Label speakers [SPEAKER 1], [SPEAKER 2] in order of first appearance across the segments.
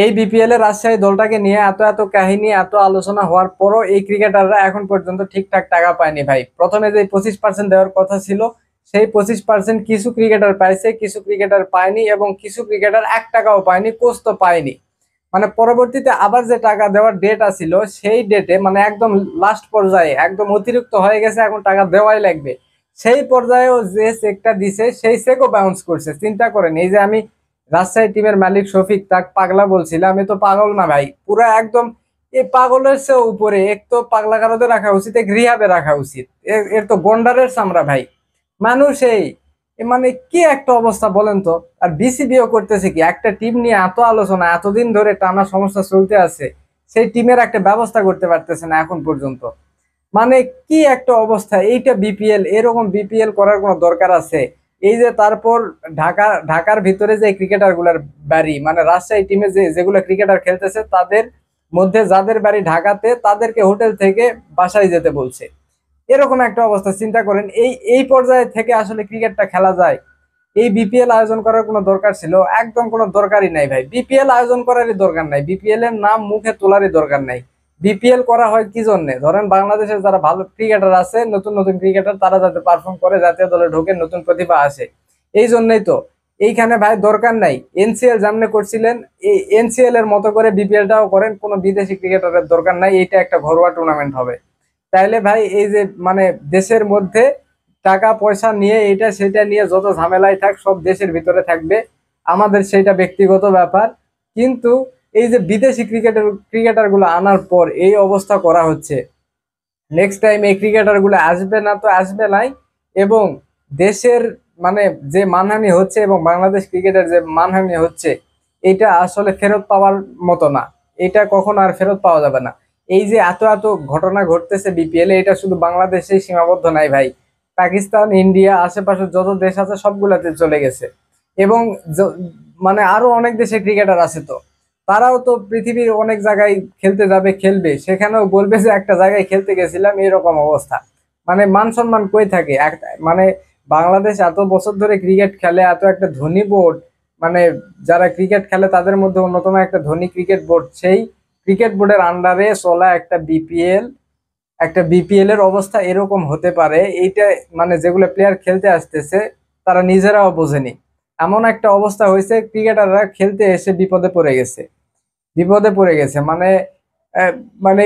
[SPEAKER 1] এই বিপিএল এর রাজশাহী দলটাকে নিয়ে এত এত কাহিনী এত আলোচনা হওয়ার পরও এই ক্রিকেটাররা এখন পর্যন্ত ঠিকঠাক টাকা পায়নি ভাই। প্রথমে যে 25% দেওয়ার কথা ছিল, সেই 25% কিছু ক্রিকেটার পাইছে, কিছু ক্রিকেটার পায়নি, এবং কিছু ক্রিকেটার 1 টাকাও পায়নি, কোচ তো পায়নি। মানে পরবর্তীতে আবার যে টাকা দেওয়ার ডেট আছিল, সেই ডেটে মানে একদম লাস্ট পর্যায়ে একদম অতিরিক্ত হয়ে গেছে, এখন টাকা দেওয়াই লাগবে। সেই পর্যায়েও যে চেকটা দিছে সেই চেকও বাউন্স করছে। চিন্তা করেন, এই যে আমি রাজশাহী টিমের মালিক শফিক তাক পাগলা বলছিলাম, আমি তো পাগল না ভাই, পুরো একদম এই পাগলের চেয়ে উপরে। এক তো পাগলা কারোতে রাখা উচিত, এক রিহাবে রাখা উচিত। এর তো গন্ডারের চামড়া ভাই মানুষ। এই মানে কি একটা অবস্থা বলেন তো। আর বিসিবিও করতেছে কি, একটা টিম নিয়ে এত আলোচনা, এতদিন ধরে টানা সমস্যা চলতে আছে, সেই টিমের একটা ব্যবস্থা করতে পারতেছে না এখন পর্যন্ত। মানে কি একটা অবস্থা। এইটা বিপিএল, এরকম বিপিএল করার কোনো দরকার আছে? এই যে তারপর ঢাকার ভিতরে যে ক্রিকেটার গুলার বাড়ি, মানে রাজশাহী টিমে যেগুলো ক্রিকেটার খেলতেছে, তাদের মধ্যে যাদের বাড়ি ঢাকাতে তাদেরকে হোটেল থেকে বাসায় যেতে বলছে। এরকম একটা অবস্থা। চিন্তা করেন, এই এই পর্যায়ে থেকে আসলে ক্রিকেটটা খেলা যায়? এই বিপিএল আয়োজন করার কোনো দরকার ছিল? একদম কোনো দরকারই নাই ভাই। বিপিএল আয়োজন করারই দরকার নাই, বিপিএল এর নাম মুখে তোলারই দরকার নাই। বিপিএল করা হয় কি জন্য? ধরেন বাংলাদেশের যারা ভালো ক্রিকেটার আছে, নতুন নতুন ক্রিকেটার, তারা যাতে পারফর্ম করে, জাতীয় দলে ঢোকে, নতুন প্রতিভা আসে। এই জন্যই তো। এইখানে ভাই দরকার নাই। এনসিএল যেমনে করছিলেন, এই এনসিএল এর মতো করে বিপিএলটাও করেন, কোনো বিদেশি ক্রিকেটারের দরকার নাই। এইটা একটা ঘরোয়া টুর্নামেন্ট হবে। তাইলে ভাই এই যে মানে দেশের মধ্যে টাকা পয়সা নিয়ে এটা সেটা নিয়ে যত ঝামেলাই থাক, সব দেশের ভিতরে থাকবে, আমাদের সেটা ব্যক্তিগত ব্যাপার। কিন্তু এই যে বিদেশি ক্রিকেটার গুলো আনার পর এই অবস্থা করা হচ্ছে, নেক্সট টাইম এই ক্রিকেটার গুলো আসবে না তো আসবে নাই। এবং দেশের মানে যে মানহানি হচ্ছে, এবং বাংলাদেশ ক্রিকেটের যে মানহানি হচ্ছে, এটা আসলে ফেরত পাওয়ার মতো না। এটা কখনো আর ফেরত পাওয়া যাবে না। এই যে এত এত ঘটনা ঘটতেছে বিপিএল এ, এটা শুধু বাংলাদেশেই সীমাবদ্ধ নাই ভাই। পাকিস্তান, ইন্ডিয়া, আশেপাশে যত দেশ আছে সবগুলাতে চলে গেছে। এবং য- মানে আরো অনেক দেশে ক্রিকেটার আছে, তো তারাও তো পৃথিবীর অনেক জায়গায় খেলতে যাবে, খেলবে, সেখানেও বলবে যে একটা জায়গায় খেলতে গেছিলাম, এরকম অবস্থা। মানে মান সম্মান কই থাকে মানে বাংলাদেশ এত বছর ধরে ক্রিকেট খেলে, এত একটা ধনী বোর্ড, মানে যারা ক্রিকেট খেলে তাদের মধ্যে অন্যতম একটা ধনী ক্রিকেট বোর্ড, সেই ক্রিকেট বোর্ডের আন্ডারে চলা একটা বিপিএল এর অবস্থা এরকম হতে পারে, এইটা মানে যেগুলো প্লেয়ার খেলতে আসতেছে তারা নিজেরাও বোঝেনি। এমন একটা অবস্থা হয়েছে, ক্রিকেটাররা খেলতে এসে বিপদে পড়ে গেছে। বিপদে পড়ে গেছে মানে আহ, মানে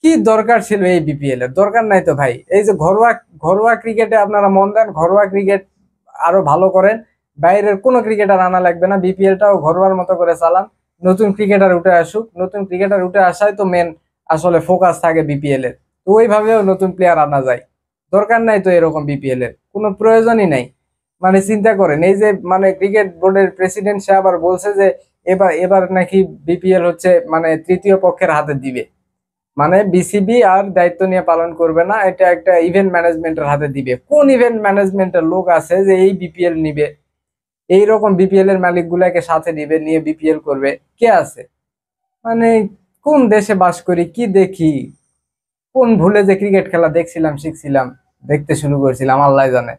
[SPEAKER 1] কি দরকার ছিল এই বিপিএল এর? দরকার নাই তো ভাই। এই যে ঘরোয়া ঘরোয়া ক্রিকেটে আপনারা মন দেন, ঘরোয়া ক্রিকেট আরো ভালো করেন। বাইরের কোনো ক্রিকেটার আনা লাগবে না, বিপিএলটাও ঘরোয়ার মতো করে চালান। নতুন ক্রিকেটার উঠে আসুক, নতুন ক্রিকেটার উঠে আসাই তো মেন আসলে ফোকাস থাকে বিপিএল এর। তো ওইভাবেও নতুন প্লেয়ার আনা যায়। দরকার নাই তো এরকম বিপিএল এর, কোনো প্রয়োজনই নাই। মানে চিন্তা করেন, এই যে মানে ক্রিকেট বোর্ডের প্রেসিডেন্ট সে আবার বলছে যে এবার এবার নাকি বিপিএল হচ্ছে মানে তৃতীয় পক্ষের হাতে দিবে। মানে বিসিবি আর দায়িত্ব নিয়ে পালন করবে না, এটা একটা ইভেন্ট ম্যানেজমেন্টের হাতে দিবে। কোন ইভেন্ট ম্যানেজমেন্টের লোক আছে যে এই বিপিএল নিবে? এইরকম বিপিএল এর মালিক গুলাকে সাথে নিবে, নিয়ে বিপিএল করবে? কে আছে? মানে কোন দেশে বাস করি, কি দেখি, কোন ভুলে যে ক্রিকেট খেলা দেখছিলাম, শিখছিলাম, দেখতে শুরু করেছিলাম, আল্লাহ জানে।